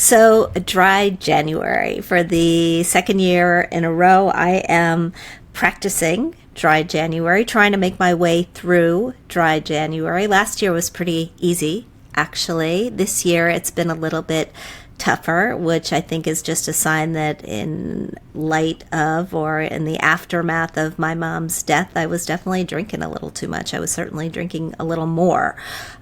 So, dry January. For the second year in a row, I am practicing dry January, trying to make my way through dry January. Last year was pretty easy, actually. This year it's been a little bit tougher, which I think is just a sign that in light of or in the aftermath of my mom's death, I was definitely drinking a little too much. I was certainly drinking a little more.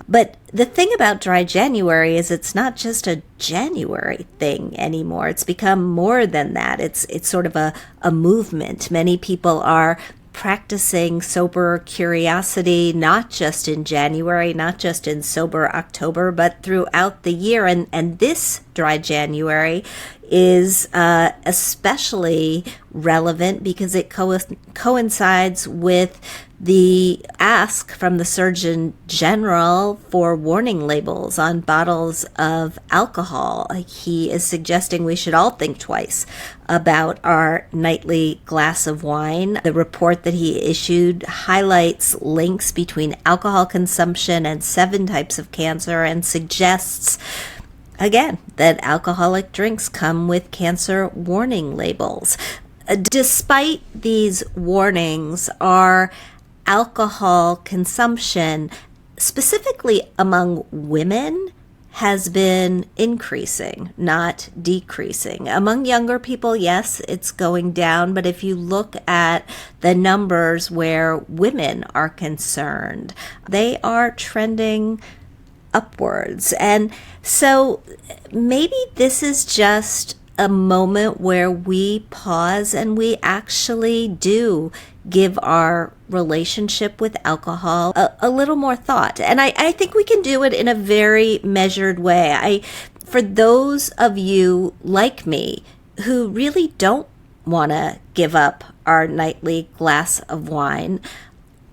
But the thing about dry January is it's not just a January thing anymore. It's become more than that. It's sort of a movement. Many people are practicing sober curiosity, not just in January, not just in sober October, but throughout the year. And this dry January is especially relevant because it coincides with the ask from the Surgeon General for warning labels on bottles of alcohol. He is suggesting we should all think twice about our nightly glass of wine. The report that he issued highlights links between alcohol consumption and 7 types of cancer and suggests, again, that alcoholic drinks come with cancer warning labels. Despite these warnings, our alcohol consumption, specifically among women, has been increasing, not decreasing. Among younger people, yes, it's going down, but if you look at the numbers where women are concerned, they are trending upwards. And so maybe this is just a moment where we pause and we actually do give our relationship with alcohol a little more thought. And I think we can do it in a very measured way. For those of you like me who really don't want to give up our nightly glass of wine,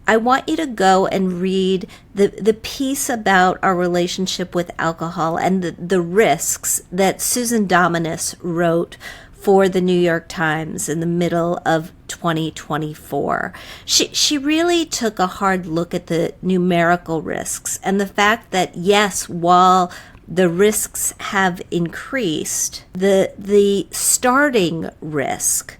I want you to go and read the piece about our relationship with alcohol and the risks that Susan Dominus wrote for the New York Times in the middle of 2024. She really took a hard look at the numerical risks and the fact that, yes, while the risks have increased, the starting risk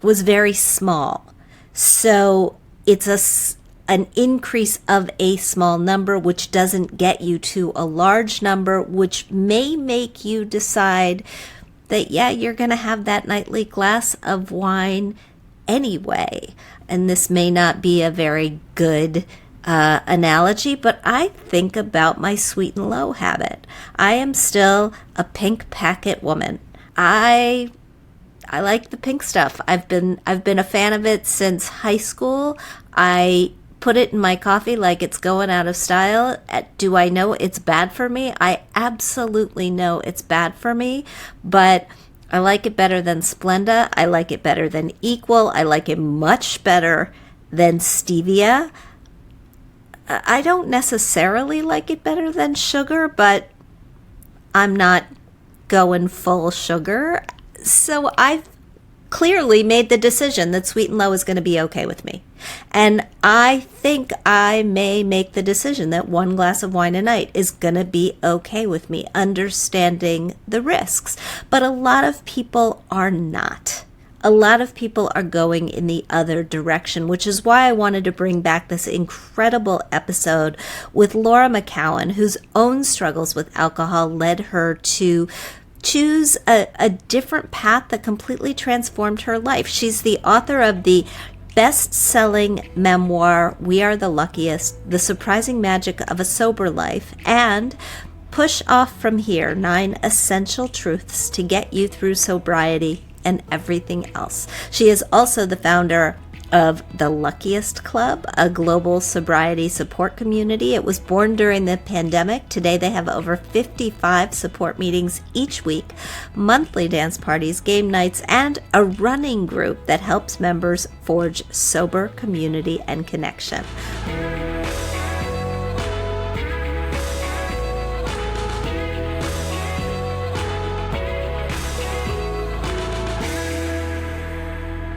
was very small. So it's an increase of a small number, which doesn't get you to a large number, which may make you decide that, yeah, you're going to have that nightly glass of wine anyway. And this may not be a very good analogy, but I think about my sweet and low habit. I am still a pink packet woman. I like the pink stuff. I've been a fan of it since high school. I put it in my coffee like it's going out of style. Do I know it's bad for me? I absolutely know it's bad for me, but I like it better than Splenda. I like it better than Equal. I like it much better than Stevia. I don't necessarily like it better than sugar, but I'm not going full sugar. So I've clearly made the decision that sweet and low is going to be okay with me. And I think I may make the decision that 1 glass of wine a night is going to be okay with me, understanding the risks. But a lot of people are not. A lot of people are going in the other direction, which is why I wanted to bring back this incredible episode with Laura McKowen, whose own struggles with alcohol led her to choose a different path that completely transformed her life. She's the author of the best-selling memoir, We Are the Luckiest, The Surprising Magic of a Sober Life, and Push Off From Here, 9 Essential Truths to Get You Through Sobriety and Everything Else. She is also the founder of the Luckiest Club, a global sobriety support community. It was born during the pandemic. Today they have over 55 support meetings each week, monthly dance parties, game nights, and a running group that helps members forge sober community and connection.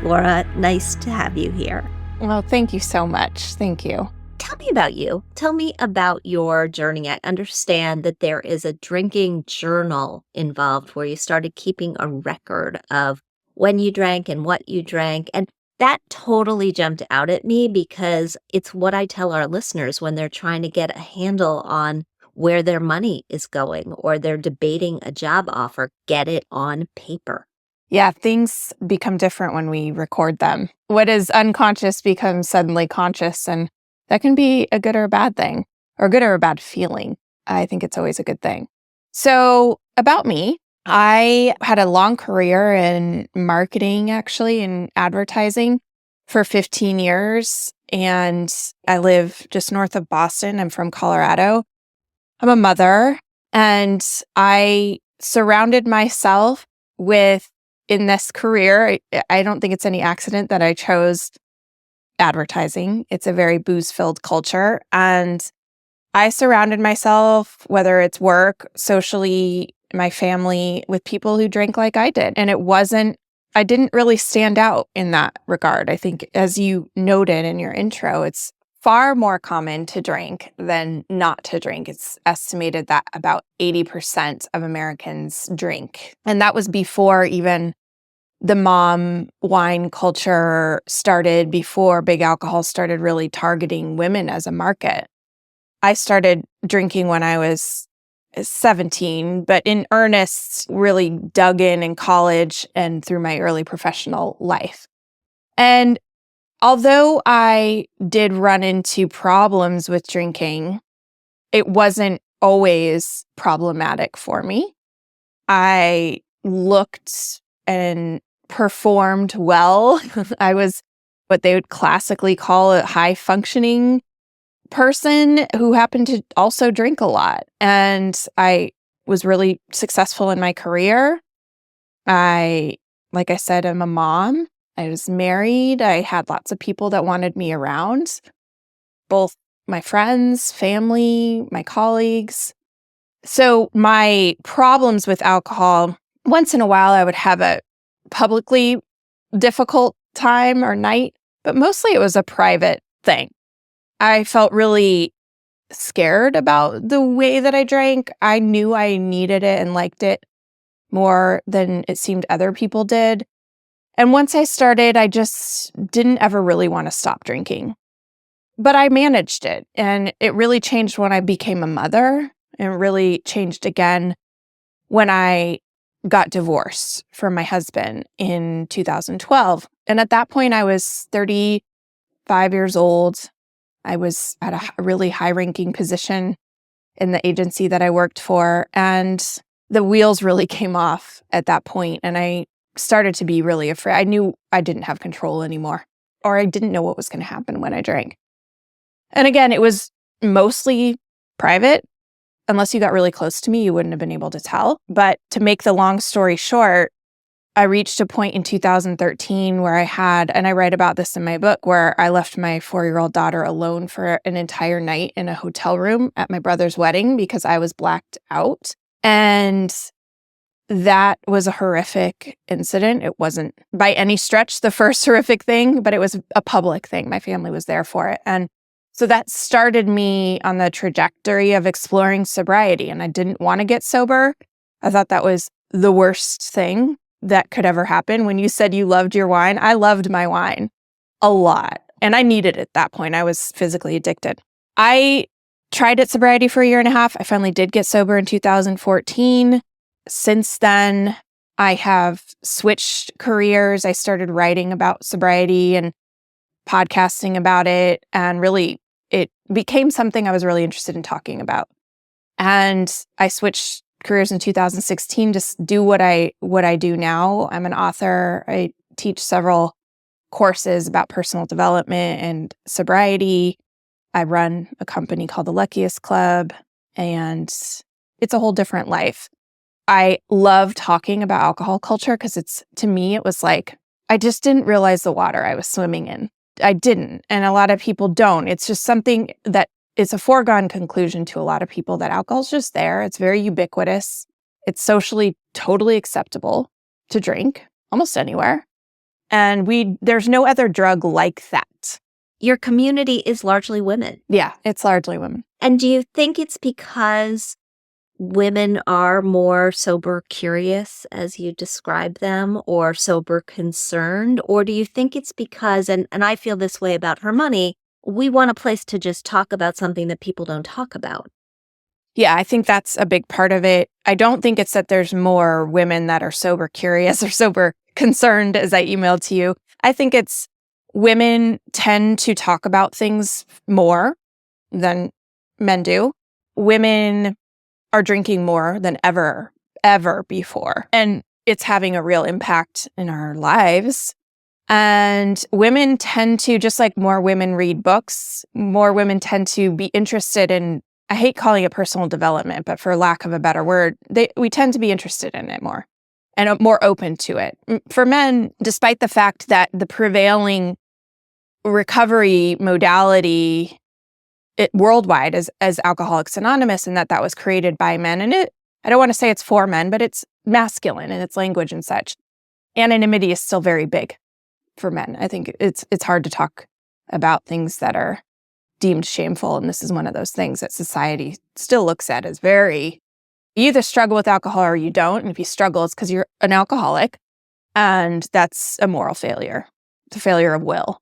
Laura, nice to have you here. Well, thank you so much. Thank you. Tell tell me about you. Tell me about your journey. I understand that there is a drinking journal involved where you started keeping a record of when you drank and what you drank. And that totally jumped out at me because it's what I tell our listeners when they're trying to get a handle on where their money is going or they're debating a job offer. Get it on paper. Yeah, things become different when we record them. What is unconscious becomes suddenly conscious, and that can be a good or a bad thing, or a good or a bad feeling. I think it's always a good thing. So about me, I had a long career in marketing, actually, in advertising for 15 years, and I live just north of Boston. I'm from Colorado. I'm a mother, and I surrounded myself with, in this career, I don't think it's any accident that I chose advertising. It's a very booze-filled culture. And I surrounded myself, whether it's work, socially, my family, with people who drank like I did. And I didn't really stand out in that regard. I think, as you noted in your intro, it's far more common to drink than not to drink. It's estimated that about 80% of Americans drink. And that was before even the mom wine culture started, before big alcohol started really targeting women as a market. I started drinking when I was 17, but in earnest, really dug in college and through my early professional life. And although I did run into problems with drinking, it wasn't always problematic for me. I looked and performed well. I was what they would classically call a high-functioning person who happened to also drink a lot. And I was really successful in my career. Like I said, I'm a mom. I was married. I had lots of people that wanted me around, both my friends, family, my colleagues. So my problems with alcohol, once in a while I would have a publicly difficult time or night, but mostly it was a private thing. I felt really scared about the way that I drank. I knew I needed it and liked it more than it seemed other people did. And once I started, I just didn't ever really want to stop drinking. But I managed it. And it really changed when I became a mother, and really changed again when I got divorced from my husband in 2012. And at that point, I was 35 years old. I was at a really high-ranking position in the agency that I worked for. And the wheels really came off at that point, and I started to be really afraid. I knew I didn't have control anymore, or I didn't know what was going to happen when I drank. And again, it was mostly private. Unless you got really close to me, you wouldn't have been able to tell. But to make the long story short, I reached a point in 2013 where I had, and I write about this in my book, where I left my 4-year-old daughter alone for an entire night in a hotel room at my brother's wedding because I was blacked out. And that was a horrific incident. It wasn't by any stretch the first horrific thing, but it was a public thing. My family was there for it. And so that started me on the trajectory of exploring sobriety. And I didn't want to get sober. I thought that was the worst thing that could ever happen. When you said you loved your wine, I loved my wine a lot. And I needed it at that point. I was physically addicted. I tried at sobriety for a year and a half. I finally did get sober in 2014. Since then, I have switched careers. I started writing about sobriety and podcasting about it. And really, it became something I was really interested in talking about. And I switched careers in 2016 to do what I do now. I'm an author. I teach several courses about personal development and sobriety. I run a company called the Luckiest Club, and it's a whole different life. I love talking about alcohol culture because to me, it was like, I just didn't realize the water I was swimming in. I didn't. And a lot of people don't. It's just something that it's a foregone conclusion to a lot of people that alcohol's just there. It's very ubiquitous. It's socially totally acceptable to drink almost anywhere. And there's no other drug like that. your community is largely women. Yeah, it's largely women. And do you think it's because women are more sober curious, as you describe them, or sober concerned? Or do you think it's because, and I feel this way about HerMoney, we want a place to just talk about something that people don't talk about? Yeah, I think that's a big part of it. I don't think it's that there's more women that are sober curious or sober concerned, as I emailed to you. I think it's women tend to talk about things more than men do. Women are drinking more than ever before. And it's having a real impact in our lives. And women tend to, just like more women read books, more women tend to be interested in, I hate calling it personal development, but for lack of a better word, we tend to be interested in it more and more open to it. For men, despite the fact that the prevailing recovery modality worldwide as Alcoholics Anonymous, and that was created by men, and I don't want to say it's for men, but it's masculine in its language and such. Anonymity is still very big for men. I think it's hard to talk about things that are deemed shameful, and this is one of those things that society still looks at as very, you either struggle with alcohol or you don't, and if you struggle, it's because you're an alcoholic, and that's a moral failure. It's a failure of will.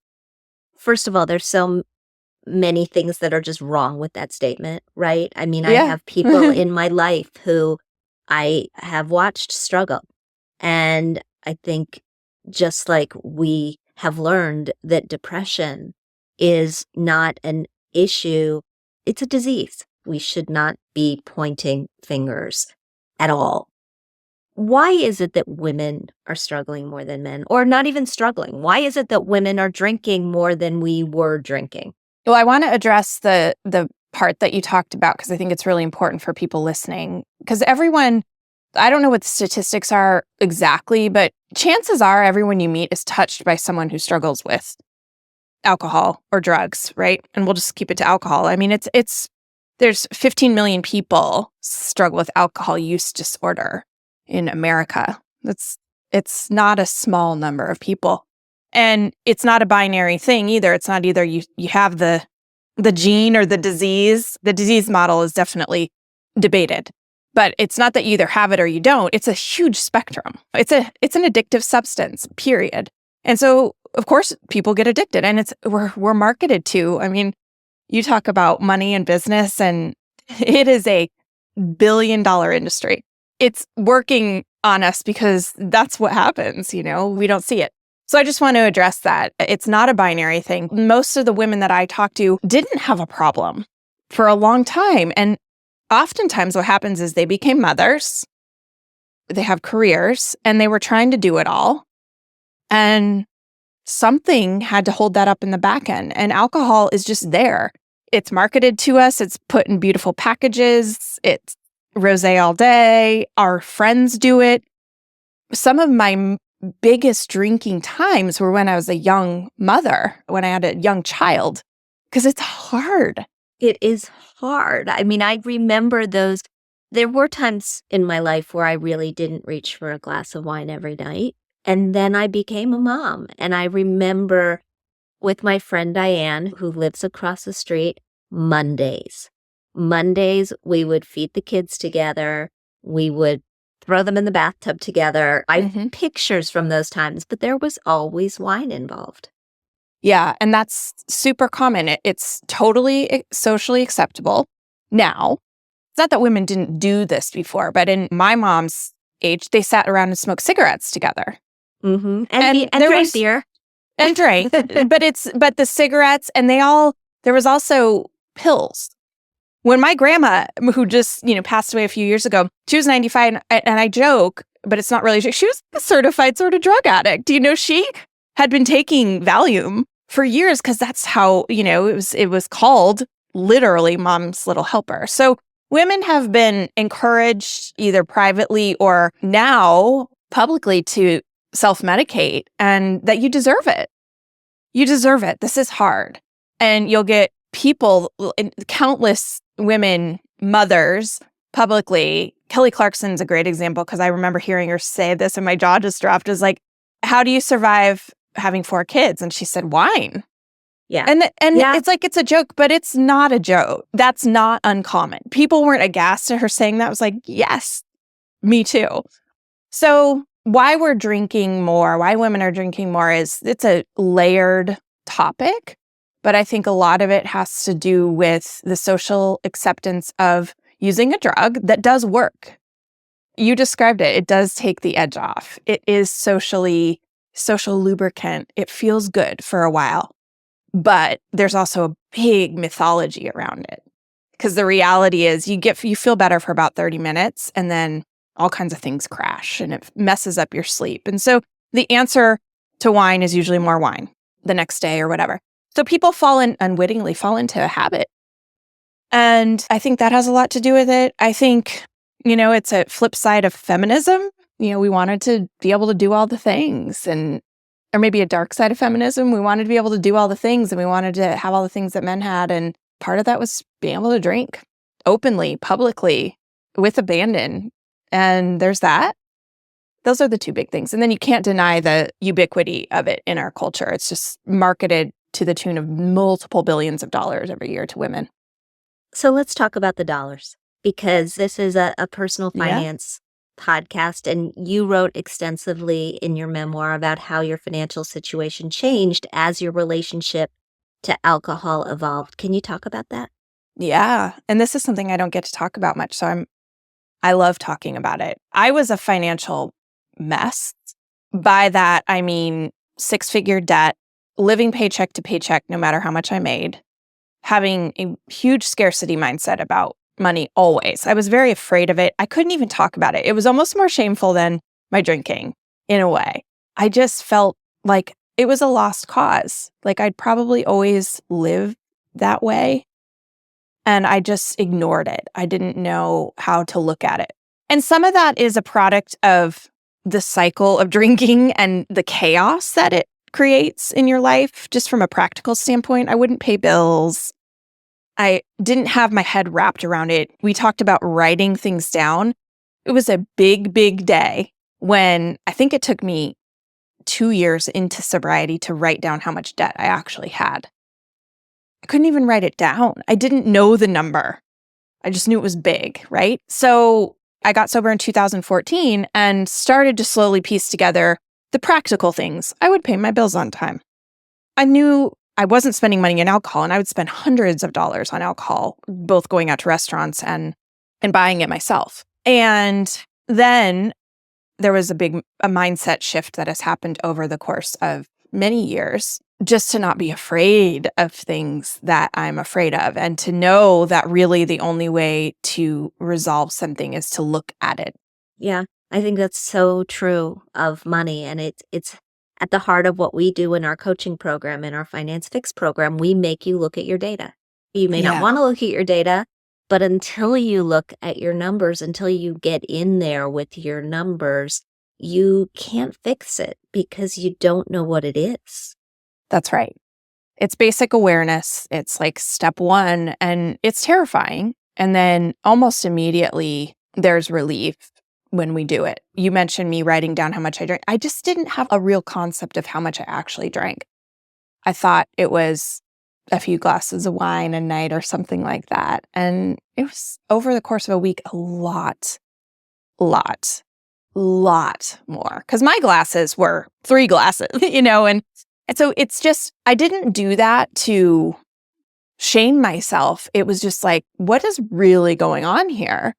First of all, there's so many things that are just wrong with that statement, right? I mean, I Yeah. have people in my life who I have watched struggle. And I think just like we have learned that depression is not an issue, it's a disease. We should not be pointing fingers at all. Why is it that women are struggling more than men, or not even struggling? Why is it that women are drinking more than we were drinking? Well, I want to address the part that you talked about because I think it's really important for people listening. Because everyone, I don't know what the statistics are exactly, but chances are everyone you meet is touched by someone who struggles with alcohol or drugs, right? And we'll just keep it to alcohol. I mean, there's 15 million people struggle with alcohol use disorder in America. It's not a small number of people. And it's not a binary thing either. It's not either you have the gene or the disease. The disease model is definitely debated. But it's not that you either have it or you don't. It's a huge spectrum. It's an addictive substance, period. And so, of course, people get addicted, and we're marketed to. I mean, you talk about money and business, and it is a billion-dollar industry. It's working on us because that's what happens, we don't see it. So I just want to address that. It's not a binary thing. Most of the women that I talked to didn't have a problem for a long time. And oftentimes what happens is they became mothers, they have careers, and they were trying to do it all. And something had to hold that up in the back end. And alcohol is just there. It's marketed to us. It's put in beautiful packages. It's rosé all day. Our friends do it. Some of my biggest drinking times were when I was a young mother, when I had a young child, because it's hard. It is hard. I mean, I remember those. There were times in my life where I really didn't reach for a glass of wine every night. And then I became a mom. And I remember with my friend Diane, who lives across the street, Mondays, we would feed the kids together. We would throw them in the bathtub together. I have pictures from those times, but there was always wine involved. Yeah, and that's super common. It's totally socially acceptable now. It's not that women didn't do this before, but in my mom's age, they sat around and smoked cigarettes together. And drank beer. And drank. but the cigarettes, and there was also pills. When my grandma, who just, passed away a few years ago, she was 95, and I joke, but it's not really a joke. She was a certified sort of drug addict. She had been taking Valium for years because that's how, it was called literally Mom's Little Helper. So women have been encouraged either privately or now publicly to self-medicate, and that you deserve it. You deserve it. This is hard. And you'll get people, countless women, mothers, publicly. Kelly Clarkson's a great example because I remember hearing her say this and my jaw just dropped. It was like, how do you survive having 4 kids? And she said, wine. Yeah. And Yeah. it's like, it's a joke, but it's not a joke. That's not uncommon. People weren't aghast at her saying that. I was like, yes, me too. So why we're drinking more, why women are drinking more is it's a layered topic. But I think a lot of it has to do with the social acceptance of using a drug that does work. You described it. It does take the edge off. It is social lubricant. It feels good for a while. But there's also a big mythology around it. Because the reality is you feel better for about 30 minutes and then all kinds of things crash and it messes up your sleep. And so the answer to wine is usually more wine the next day or whatever. So people unwittingly fall into a habit. And I think that has a lot to do with it. I think, it's a flip side of feminism. We wanted to be able to do all the things or maybe a dark side of feminism. We wanted to be able to do all the things and we wanted to have all the things that men had. And part of that was being able to drink openly, publicly, with abandon. And there's that. Those are the two big things. And then you can't deny the ubiquity of it in our culture. It's just marketed to the tune of multiple billions of dollars every year to women. So let's talk about the dollars, because this is a personal Yeah. finance podcast, and you wrote extensively in your memoir about how your financial situation changed as your relationship to alcohol evolved. Can you talk about that? Yeah. And this is something I don't get to talk about much. So I love talking about it. I was a financial mess. By that, I mean 6-figure debt, living paycheck to paycheck, no matter how much I made, having a huge scarcity mindset about money always. I was very afraid of it. I couldn't even talk about it. It was almost more shameful than my drinking in a way. I just felt like it was a lost cause. Like I'd probably always live that way. And I just ignored it. I didn't know how to look at it. And some of that is a product of the cycle of drinking and the chaos that it creates in your life, just from a practical standpoint. I wouldn't pay bills. I didn't have my head wrapped around it. We talked about writing things down. It was a big, big day when I think it took me 2 years into sobriety to write down how much debt I actually had. I couldn't even write it down. I didn't know the number. I just knew it was big, right? So I got sober in 2014 and started to slowly piece together the practical things. I would pay my bills on time. I knew I wasn't spending money on alcohol, and I would spend hundreds of dollars on alcohol, both going out to restaurants and buying it myself. And then there was a mindset shift that has happened over the course of many years, just to not be afraid of things that I'm afraid of, and to know that really the only way to resolve something is to look at it. Yeah, I think that's so true of money. And it's at the heart of what we do in our coaching program, in our Finance Fix program. We make you look at your data. You may not want to look at your data, but until you look at your numbers, until you get in there with your numbers, you can't fix it because you don't know what it is. That's right. It's basic awareness. It's like step one, and it's terrifying. And then almost immediately there's relief when we do it. You mentioned me writing down how much I drank. I just didn't have a real concept of how much I actually drank. I thought it was a few glasses of wine a night or something like that. And it was over the course of a week, a lot more. Because my glasses were 3 glasses, and so it's just, I didn't do that to shame myself. It was just like, what is really going on here?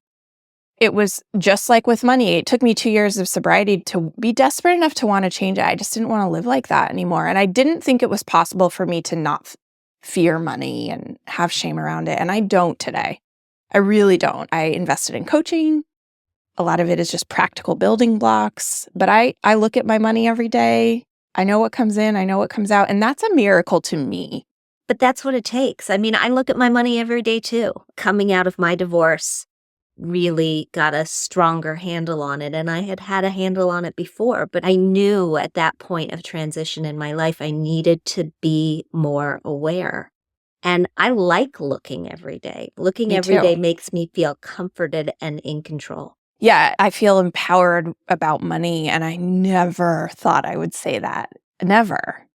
It was just like with money. It took me 2 years of sobriety to be desperate enough to want to change it. I just didn't want to live like that anymore. And I didn't think it was possible for me to not fear money and have shame around it. And I don't today. I really don't. I invested in coaching. A lot of it is just practical building blocks. But I look at my money every day. I know what comes in. I know what comes out. And that's a miracle to me. But that's what it takes. I mean, I look at my money every day too. Coming out of my divorce, really got a stronger handle on it. And I had a handle on it before, but I knew at that point of transition in my life, I needed to be more aware. And I like looking every day. Looking every day makes me feel comforted and in control. Yeah, I feel empowered about money, and I never thought I would say that. Never.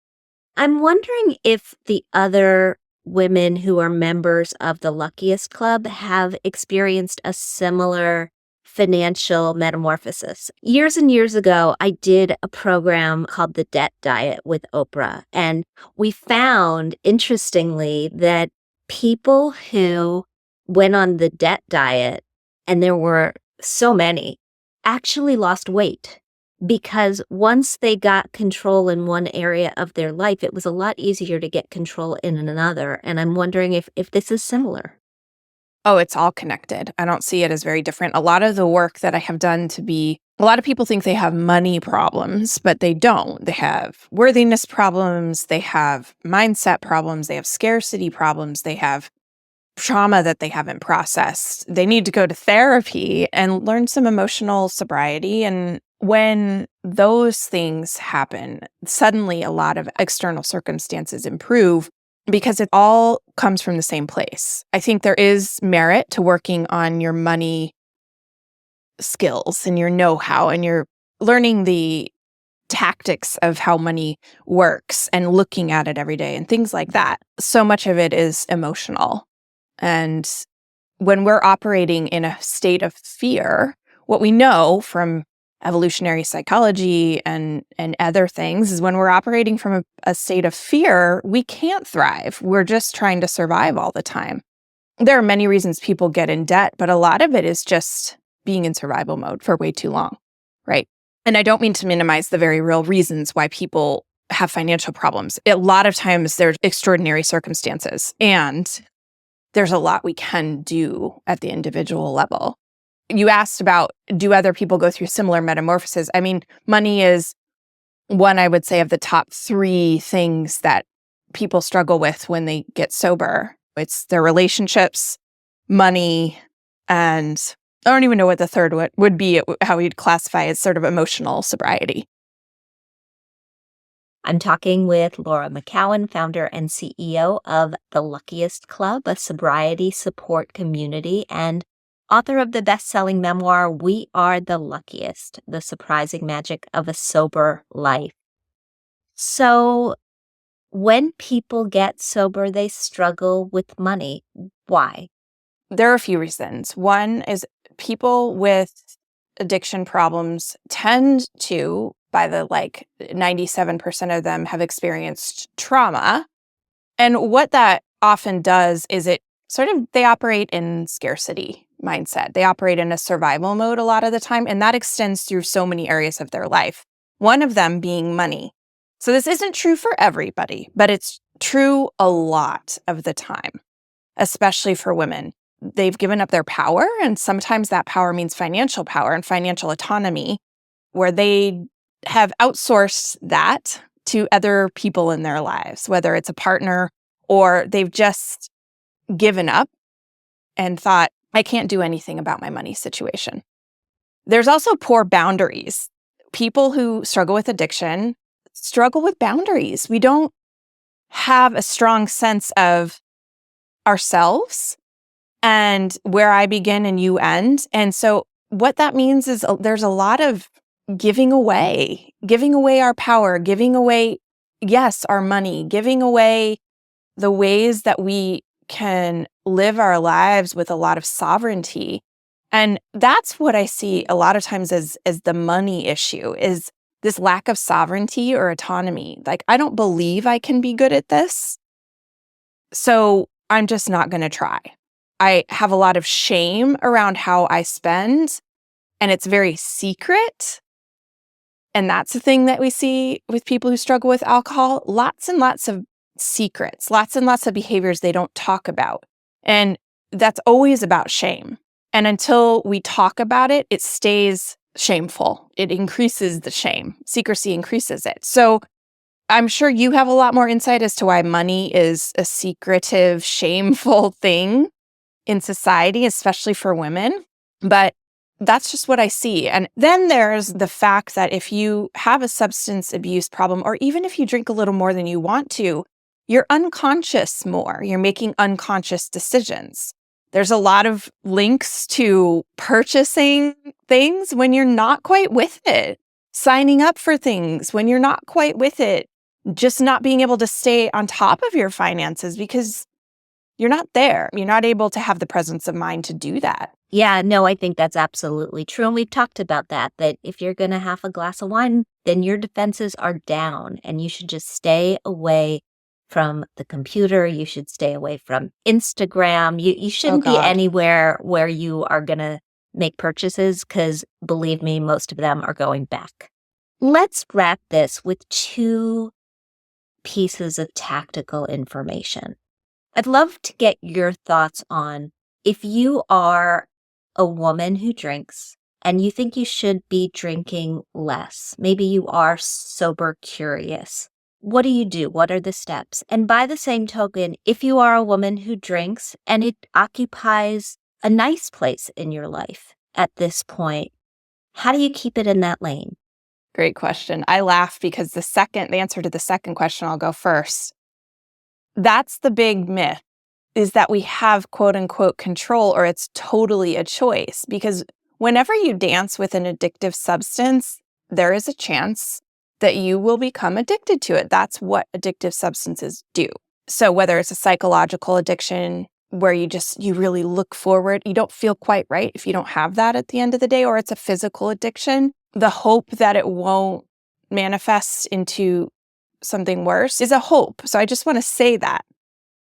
I'm wondering if the other women who are members of the Luckiest Club have experienced a similar financial metamorphosis. Years and years ago, I did a program called The Debt Diet with Oprah, and we found, interestingly, that people who went on the debt diet, and there were so many, actually lost weight because once they got control in one area of their life, it was a lot easier to get control in another. And I'm wondering if this is similar. Oh, it's all connected. I don't see it as very different. A lot of the work that I have done a lot of people think they have money problems, but they don't. They have worthiness problems, they have mindset problems, they have scarcity problems, they have trauma that they haven't processed. They need to go to therapy and learn some emotional sobriety. And when those things happen, suddenly a lot of external circumstances improve because it all comes from the same place. I think there is merit to working on your money skills and your know-how, and you're learning the tactics of how money works and looking at it every day and things like that. So much of it is emotional. And when we're operating in a state of fear, what we know from evolutionary psychology and other things is when we're operating from a state of fear, we can't thrive. We're just trying to survive all the time. There are many reasons people get in debt, but a lot of it is just being in survival mode for way too long, right? And I don't mean to minimize the very real reasons why people have financial problems. A lot of times there's extraordinary circumstances, and there's a lot we can do at the individual level. You asked about, do other people go through similar metamorphoses? I mean, money is one, I would say, of the top 3 things that people struggle with when they get sober. It's their relationships, money, and I don't even know what the third would be, how we'd classify as sort of emotional sobriety. I'm talking with Laura McKowen, founder and CEO of The Luckiest Club, a sobriety support community, and author of the best-selling memoir, We Are the Luckiest, The Surprising Magic of a Sober Life. So when people get sober, they struggle with money. Why? There are a few reasons. One is people with addiction problems tend to, by the 97% of them, have experienced trauma. And what that often does is they operate in scarcity mindset. They operate in a survival mode a lot of the time, and that extends through so many areas of their life. One of them being money. So this isn't true for everybody, but it's true a lot of the time, especially for women. They've given up their power, and sometimes that power means financial power and financial autonomy, where they have outsourced that to other people in their lives, whether it's a partner or they've just given up and thought, I can't do anything about my money situation. There's also poor boundaries. People who struggle with addiction struggle with boundaries. We don't have a strong sense of ourselves and where I begin and you end. And so what that means is there's a lot of giving away our power, giving away, yes, our money, giving away the ways that we can live our lives with a lot of sovereignty. And that's what I see a lot of times as the money issue, is this lack of sovereignty or autonomy. Like, I don't believe I can be good at this, so I'm just not going to try. I have a lot of shame around how I spend, and it's very secret. And that's the thing that we see with people who struggle with alcohol. Lots and lots of secrets, lots and lots of behaviors they don't talk about. And that's always about shame. And until we talk about it, it stays shameful. It increases the shame. Secrecy increases it. So I'm sure you have a lot more insight as to why money is a secretive, shameful thing in society, especially for women. But that's just what I see. And then there's the fact that if you have a substance abuse problem, or even if you drink a little more than you want to, you're unconscious more. You're making unconscious decisions. There's a lot of links to purchasing things when you're not quite with it, signing up for things when you're not quite with it, just not being able to stay on top of your finances because you're not there. You're not able to have the presence of mind to do that. Yeah, no, I think that's absolutely true. And we've talked about that if you're going to have a glass of wine, then your defenses are down and you should just stay away from the computer. You should stay away from Instagram. You shouldn't be anywhere where you are going to make purchases because, believe me, most of them are going back. Let's wrap this with 2 pieces of tactical information. I'd love to get your thoughts on if you are a woman who drinks and you think you should be drinking less. Maybe you are sober curious. What do you do? What are the steps? And by the same token, if you are a woman who drinks and it occupies a nice place in your life at this point, how do you keep it in that lane? Great question. I laugh because the answer to the second question, I'll go first. That's the big myth, is that we have quote unquote control or it's totally a choice. Because whenever you dance with an addictive substance, there is a chance that you will become addicted to it. That's what addictive substances do. So whether it's a psychological addiction where you really look forward, you don't feel quite right if you don't have that at the end of the day, or it's a physical addiction, the hope that it won't manifest into something worse is a hope. So I just want to say that.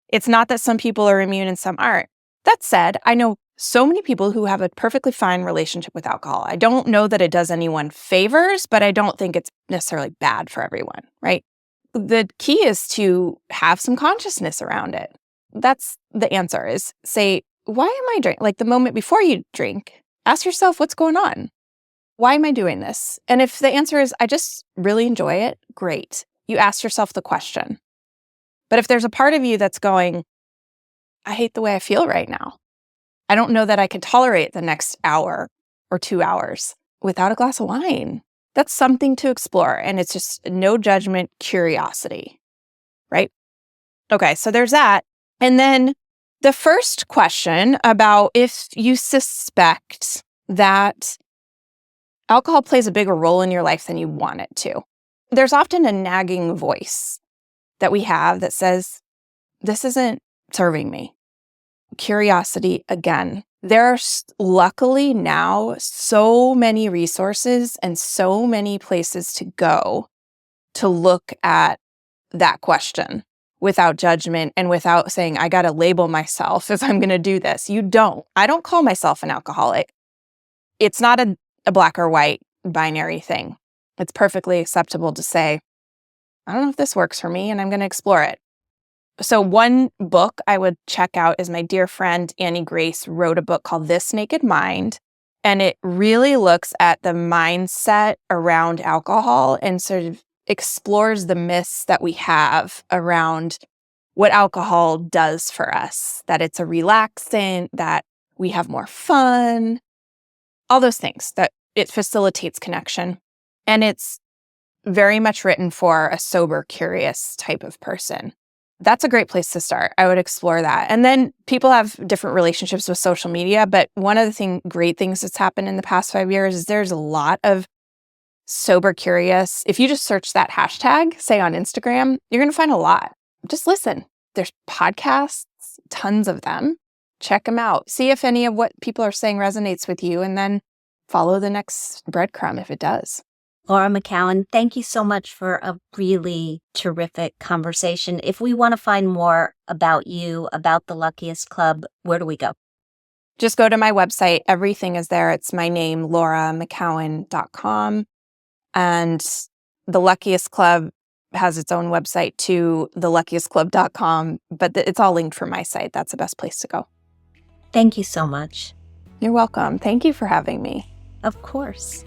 It's not that some people are immune and some aren't. That said, I know so many people who have a perfectly fine relationship with alcohol. I don't know that it does anyone favors, but I don't think it's necessarily bad for everyone, right? The key is to have some consciousness around it. That's the answer, is say, why am I drinking? Like the moment before you drink, ask yourself, what's going on? Why am I doing this? And if the answer is, I just really enjoy it, great. You ask yourself the question. But if there's a part of you that's going, I hate the way I feel right now. I don't know that I can tolerate the next hour or 2 hours without a glass of wine. That's something to explore. And it's just no judgment, curiosity, right? Okay, so there's that. And then the first question about if you suspect that alcohol plays a bigger role in your life than you want it to. There's often a nagging voice that we have that says, this isn't serving me. Curiosity again. There are luckily now so many resources and so many places to go to look at that question without judgment and without saying, I got to label myself if I'm going to do this. You don't. I don't call myself an alcoholic. It's not a black or white binary thing. It's perfectly acceptable to say, I don't know if this works for me and I'm going to explore it. So one book I would check out is my dear friend Annie Grace wrote a book called This Naked Mind. And it really looks at the mindset around alcohol and sort of explores the myths that we have around what alcohol does for us, that it's a relaxant, that we have more fun, all those things, that it facilitates connection. And it's very much written for a sober, curious type of person. That's a great place to start. I would explore that. And then people have different relationships with social media, but one of the great things that's happened in the past 5 years is there's a lot of sober curious. If you just search that hashtag, say on Instagram, you're going to find a lot. Just listen. There's podcasts, tons of them. Check them out. See if any of what people are saying resonates with you, and then follow the next breadcrumb if it does. Laura McKowen, thank you so much for a really terrific conversation. If we want to find more about you, about the Luckiest Club, where do we go? Just go to my website. Everything is there. It's my name, lauramckowen.com. And the Luckiest Club has its own website too, theluckiestclub.com. But it's all linked from my site. That's the best place to go. Thank you so much. You're welcome. Thank you for having me. Of course.